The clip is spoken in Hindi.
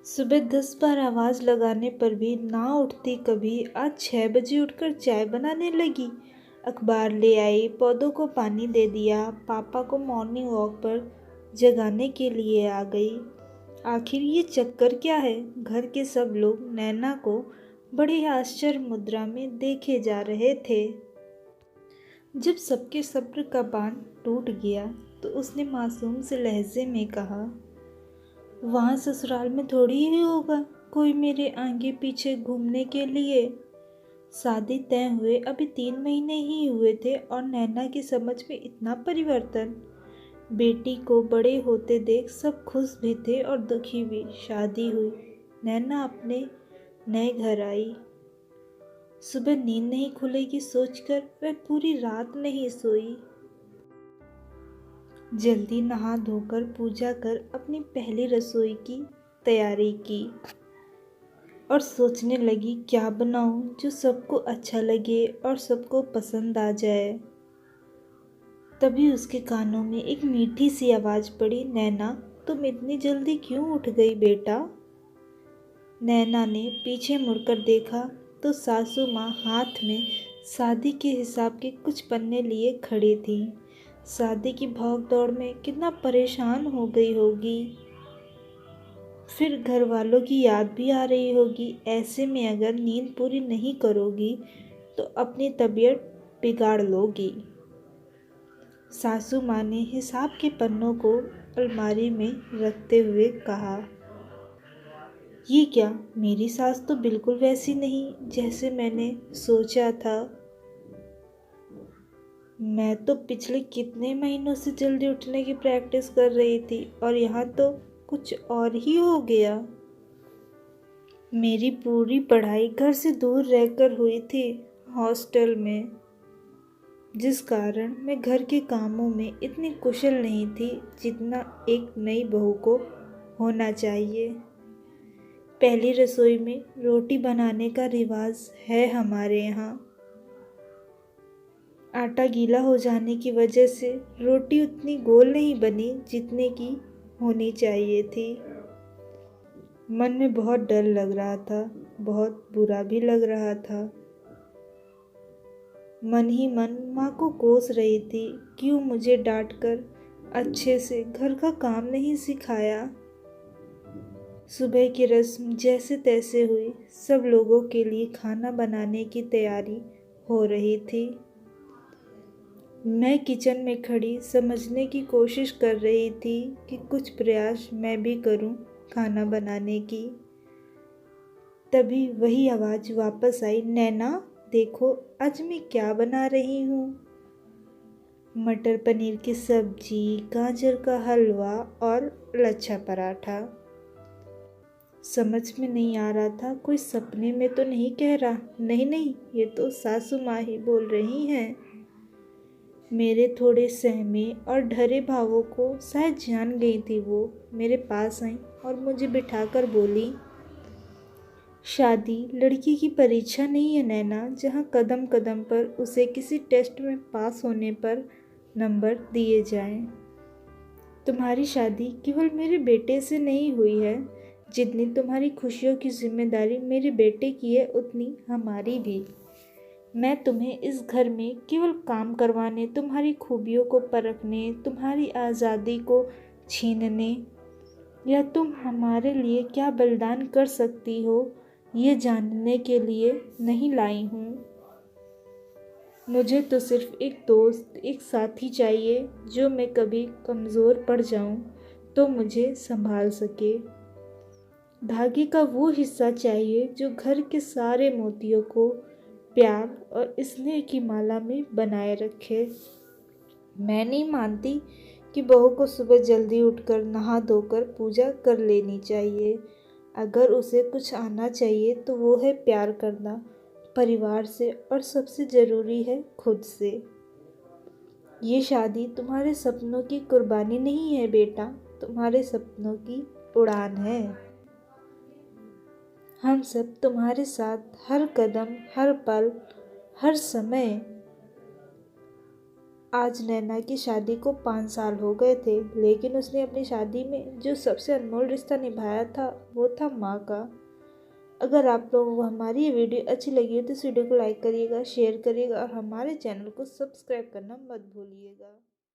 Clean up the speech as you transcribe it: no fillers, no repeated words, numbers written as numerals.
सुबह 10 बार आवाज़ लगाने पर भी ना उठती कभी, आज 6 बजे उठकर चाय बनाने लगी। अखबार ले आई, पौधों को पानी दे दिया, पापा को मॉर्निंग वॉक पर जगाने के लिए आ गई। आखिर ये चक्कर क्या है? घर के सब लोग नैना को बड़ी आश्चर्य मुद्रा में देखे जा रहे थे। जब सबके सब्र का बांध टूट गया तो उसने मासूम से लहजे में कहा, वहाँ ससुराल में थोड़ी ही होगा कोई मेरे आगे पीछे घूमने के लिए। शादी तय हुए अभी 3 महीने ही हुए थे और नैना की समझ में इतना परिवर्तन। बेटी को बड़े होते देख सब खुश भी थे और दुखी भी। शादी हुई, नैना अपने नए घर आई। सुबह नींद नहीं खुलेगी सोचकर वह पूरी रात नहीं सोई। जल्दी नहा धोकर पूजा कर अपनी पहली रसोई की तैयारी की और सोचने लगी क्या बनाऊं जो सबको अच्छा लगे और सबको पसंद आ जाए। तभी उसके कानों में एक मीठी सी आवाज़ पड़ी, नैना तुम इतनी जल्दी क्यों उठ गई बेटा? नैना ने पीछे मुड़कर देखा तो सासू माँ हाथ में शादी के हिसाब के कुछ पन्ने लिए खड़ी थी। शादी की भाग दौड़ में कितना परेशान हो गई होगी। फिर घर वालों की याद भी आ रही होगी। ऐसे में अगर नींद पूरी नहीं करोगी तो अपनी तबीयत बिगाड़ लोगी। सासू माँ ने हिसाब के पन्नों को अलमारी में रखते हुए कहा, ये क्या? मेरी सास तो बिल्कुल वैसी नहीं जैसे मैंने सोचा था। मैं तो पिछले कितने महीनों से जल्दी उठने की प्रैक्टिस कर रही थी और यहाँ तो कुछ और ही हो गया। मेरी पूरी पढ़ाई घर से दूर रहकर हुई थी, हॉस्टल में, जिस कारण मैं घर के कामों में इतनी कुशल नहीं थी जितना एक नई बहू को होना चाहिए। पहली रसोई में रोटी बनाने का रिवाज है हमारे यहाँ। आटा गीला हो जाने की वजह से रोटी उतनी गोल नहीं बनी जितने की होनी चाहिए थी। मन में बहुत डर लग रहा था, बहुत बुरा भी लग रहा था। मन ही मन माँ को कोस रही थी, क्यों मुझे डांटकर अच्छे से घर का काम नहीं सिखाया। सुबह की रस्म जैसे तैसे हुई। सब लोगों के लिए खाना बनाने की तैयारी हो रही थी। मैं किचन में खड़ी समझने की कोशिश कर रही थी कि कुछ प्रयास मैं भी करूं खाना बनाने की। तभी वही आवाज़ वापस आई, नैना देखो आज मैं क्या बना रही हूँ। मटर पनीर की सब्जी, गाजर का हलवा और लच्छा पराठा। समझ में नहीं आ रहा था कोई सपने में तो नहीं कह रहा। नहीं नहीं, ये तो सासू माँ ही बोल रही हैं। मेरे थोड़े सहमे और डरे भावों को शायद जान गई थी वो मेरे पास आई और मुझे बिठाकर बोली, शादी लड़की की परीक्षा नहीं है नैना, जहाँ कदम कदम पर उसे किसी टेस्ट में पास होने पर नंबर दिए जाएं। तुम्हारी शादी केवल मेरे बेटे से नहीं हुई है। जितनी तुम्हारी खुशियों की जिम्मेदारी मेरे बेटे की है उतनी हमारी भी। मैं तुम्हें इस घर में केवल काम करवाने, तुम्हारी खूबियों को परखने, तुम्हारी आज़ादी को छीनने या तुम हमारे लिए क्या बलिदान कर सकती हो ये जानने के लिए नहीं लाई हूँ। मुझे तो सिर्फ एक दोस्त, एक साथी चाहिए जो मैं कभी कमज़ोर पड़ जाऊँ तो मुझे संभाल सके। धागे का वो हिस्सा चाहिए जो घर के सारे मोतियों को प्यार और स्नेह की माला में बनाए रखे। मैं नहीं मानती कि बहू को सुबह जल्दी उठकर नहा धोकर पूजा कर लेनी चाहिए। अगर उसे कुछ आना चाहिए तो वो है प्यार करना, परिवार से, और सबसे ज़रूरी है खुद से। ये शादी तुम्हारे सपनों की कुर्बानी नहीं है बेटा, तुम्हारे सपनों की उड़ान है। हम सब तुम्हारे साथ हर कदम, हर पल, हर समय आज नैना की शादी को 5 साल हो गए थे, लेकिन उसने अपनी शादी में जो सबसे अनमोल रिश्ता निभाया था वो था माँ का। अगर आप लोगों को हमारी ये वीडियो अच्छी लगी हो तो इस वीडियो को लाइक करिएगा, शेयर करिएगा और हमारे चैनल को सब्सक्राइब करना मत भूलिएगा।